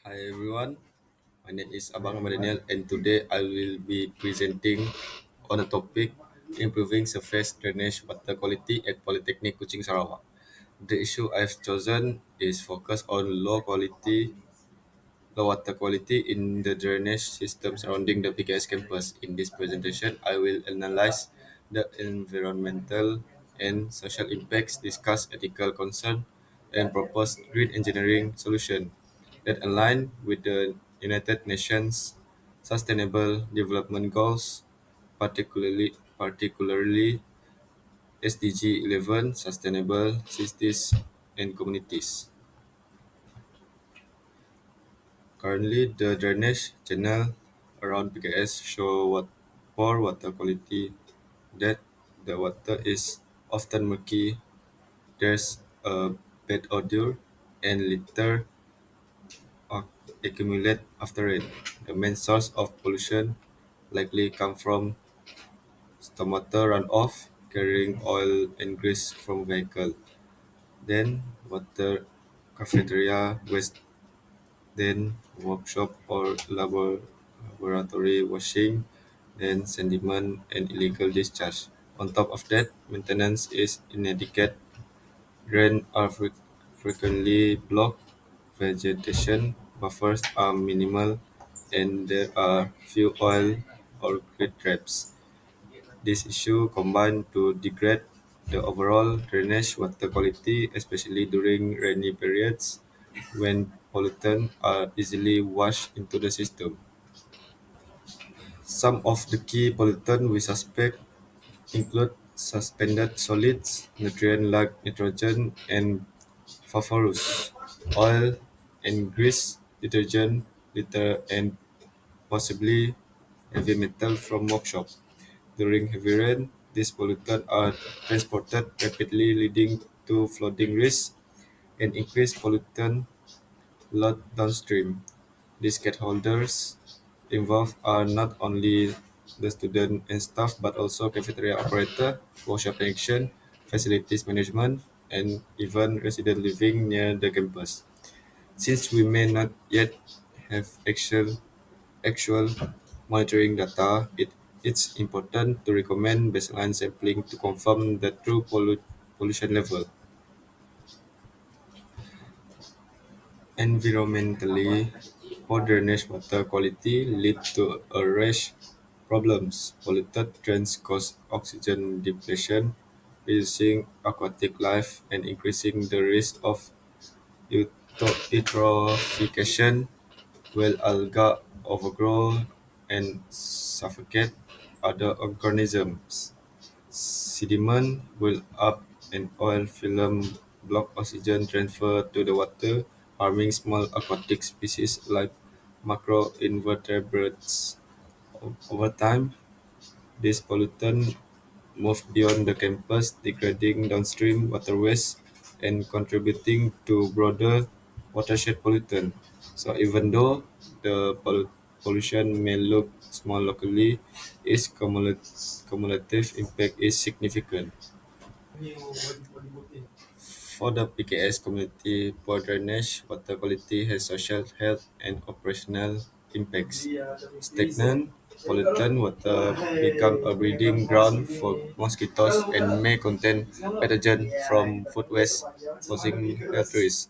Hi everyone, my name is Abang Daniel and today I will be presenting on a topic improving surface drainage water quality at Polytechnic Kuching Sarawak. The issue I've chosen is focus on low water quality in the drainage system surrounding the PKS campus. In this presentation, I will analyze the environmental and social impacts, discuss ethical concern, and propose green engineering solution that align with the United Nations Sustainable Development Goals, particularly SDG 11 Sustainable Cities and Communities. Currently, the drainage channel around PKS show poor water quality, that the water is often murky, there's a bad odor, and litter accumulate after rain. The main source of pollution likely come from stormwater runoff carrying oil and grease from vehicle. Then water cafeteria waste, then workshop or laboratory washing, then sediment and illegal discharge. On top of that, maintenance is inadequate, drains are frequently blocked, vegetation buffers are minimal, and there are few oil or grit traps. This issue combined to degrade the overall drainage water quality, especially during rainy periods when pollutants are easily washed into the system. Some of the key pollutants we suspect include suspended solids, nutrients like nitrogen and phosphorus, oil and grease, detergent, litter, and possibly heavy metal from workshop. During heavy rain, these pollutants are transported rapidly, leading to flooding risks and increased pollutant load downstream. The stakeholders involved are not only the student and staff but also cafeteria operator, workshop technician, facilities management, and even residents living near the campus. Since we may not yet have actual monitoring data, it's important to recommend baseline sampling to confirm the true pollution level. Environmentally, poor drainage water quality lead to a rash problems. Polluted drains cause oxygen depletion, reducing aquatic life and increasing the risk of eutrophication, while algae overgrow and suffocate other organisms. Sediment build up and oil film block oxygen transfer to the water, harming small aquatic species like macroinvertebrates. Over time, these pollutants move beyond the campus, degrading downstream waterways and contributing to broader watershed pollutant. So even though the pollution may look small locally, its cumulative impact is significant. For the PKS community, poor drainage water quality has social, health, and operational impacts. Stagnant, pollutant water become a breeding ground for mosquitoes and may contain pathogen from food waste, causing health risks.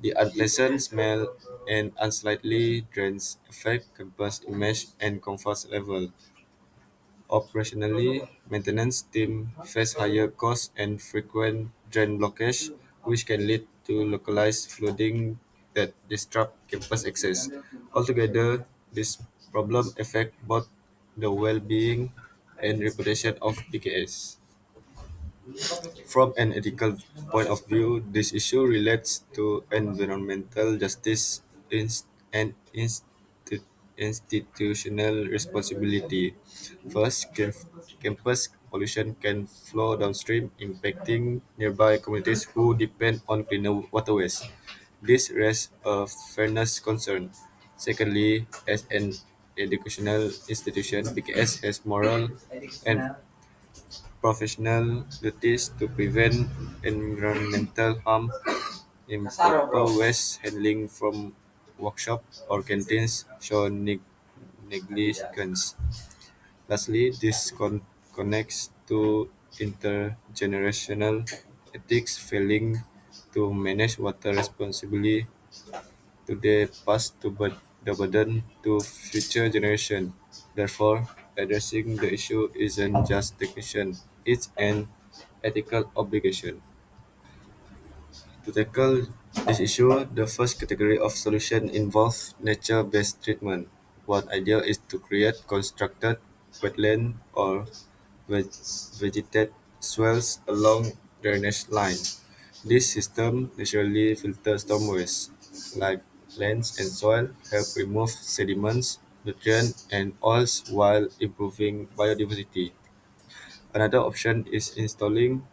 The unpleasant smell and unsightly drains affect campus image and comfort level. Operationally, maintenance teams face higher costs and frequent drain blockage, which can lead to localized flooding that disrupt campus access. Altogether, this problem affects both the well-being and reputation of PKS. From an ethical point of view, this issue relates to environmental justice and institutional responsibility. First, campus pollution can flow downstream, impacting nearby communities who depend on cleaner waterways. This raises a fairness concern. Secondly, as an educational institution, PKS has moral and professional duties to prevent environmental harm, improper waste handling from workshop or canteens show negligence. Lastly, this connects to intergenerational ethics, failing to manage water responsibly today pass the burden to future generations. Therefore, addressing the issue isn't just technician, it's an ethical obligation. To tackle this issue, the first category of solution involves nature-based treatment. One idea is to create constructed wetland or vegetated swales along drainage line. This system naturally filters storm waste, like lands and soil, help remove sediments, nutrients, and oils while improving biodiversity. Another option is installing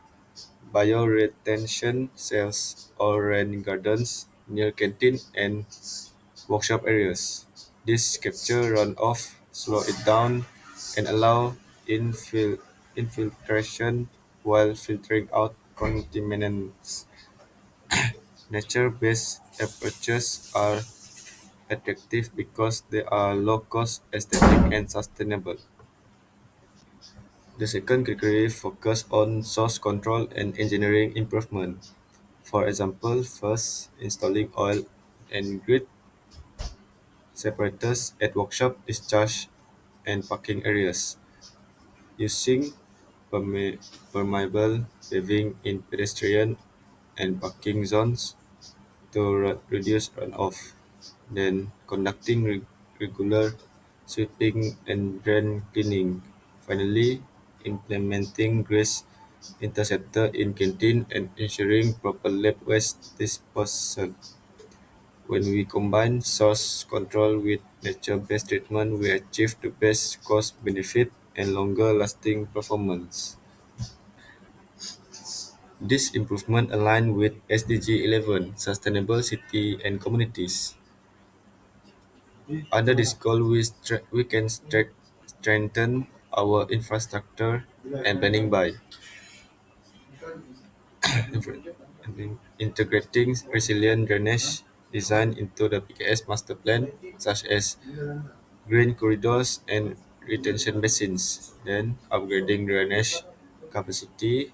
bioretention cells or rain gardens near canteen and workshop areas. This capture runoff, slow it down, and allow infiltration while filtering out contaminants. Nature-based approaches are attractive because they are low-cost, aesthetic, and sustainable. The second category focuses on source control and engineering improvement. For example, first, installing oil and grit separators at workshop discharge and parking areas, using permeable paving in pedestrian and parking zones to reduce runoff, then conducting regular sweeping and drain cleaning. Finally, implementing grass interceptor in canteen and ensuring proper lab waste disposal. When we combine source control with nature-based treatment, we achieve the best cost benefit and longer lasting performance. This improvement align with SDG 11 Sustainable City and Communities. Under this goal, we can strengthen our infrastructure and planning by integrating resilient drainage design into the PKS master plan, such as green corridors and retention basins, then upgrading drainage capacity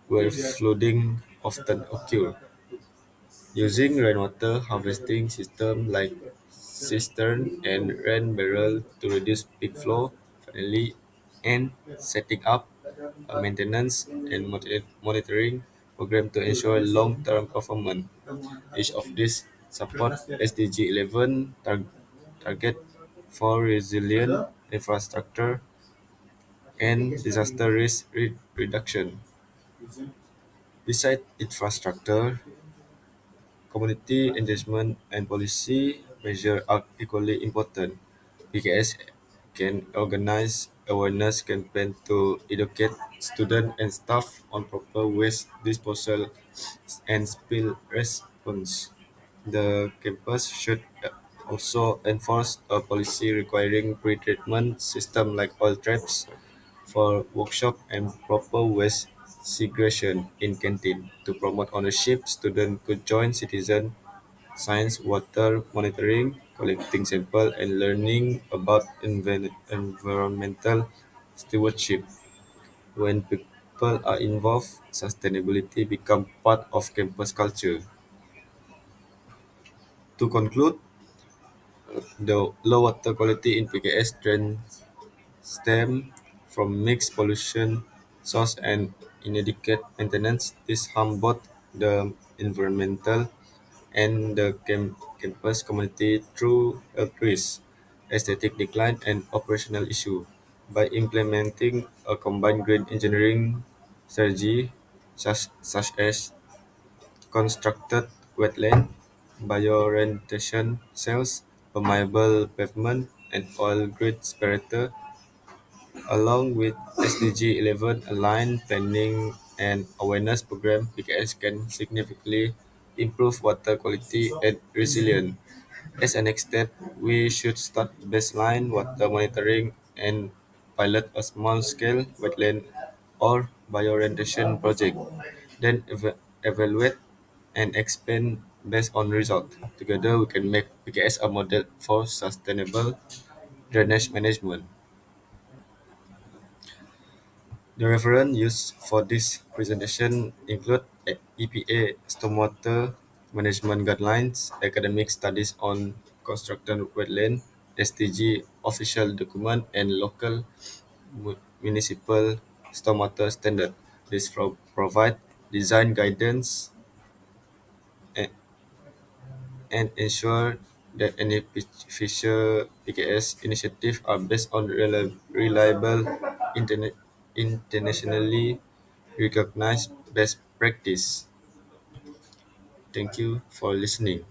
where flooding often occur. Using rainwater harvesting system like cistern and rain barrel to reduce peak flow, finally, and setting up a maintenance and monitoring program to ensure long-term performance. Each of these support SDG 11 target for resilient infrastructure and disaster risk reduction. Besides infrastructure, community engagement and policy measures are equally important. PKS can organize awareness campaigns to educate students and staff on proper waste disposal and spill response. The campus should also enforce a policy requiring pre-treatment system like oil traps for workshop and proper waste segregation in canteen. To promote ownership, students could join citizen science water monitoring, collecting sample and learning about environmental stewardship. When people are involved, sustainability becomes part of campus culture. To conclude, the low water quality in PKS trends stem from mixed pollution source and inadequate maintenance. This harm both the environmental and the campus community through health risks, aesthetic decline, and operational issue. By implementing a combined green engineering strategy such as constructed wetland, bioorientation cells, permeable pavement, and oil grid separator, along with SDG 11 aligned planning and awareness program, PKS can significantly improve water quality and resilience. As a next step, we should start baseline water monitoring and pilot a small-scale wetland or bioorientation project, then evaluate and expand based on result. Together, we can make PKS a model for sustainable drainage management. The reference used for this presentation include EPA Stormwater Management Guidelines, academic studies on constructed wetland, STG official document, and local municipal stormwater standard. This provide design guidance and, and ensure that any future PKS initiative are based on reliable internationally recognized best practice. Thank you for listening.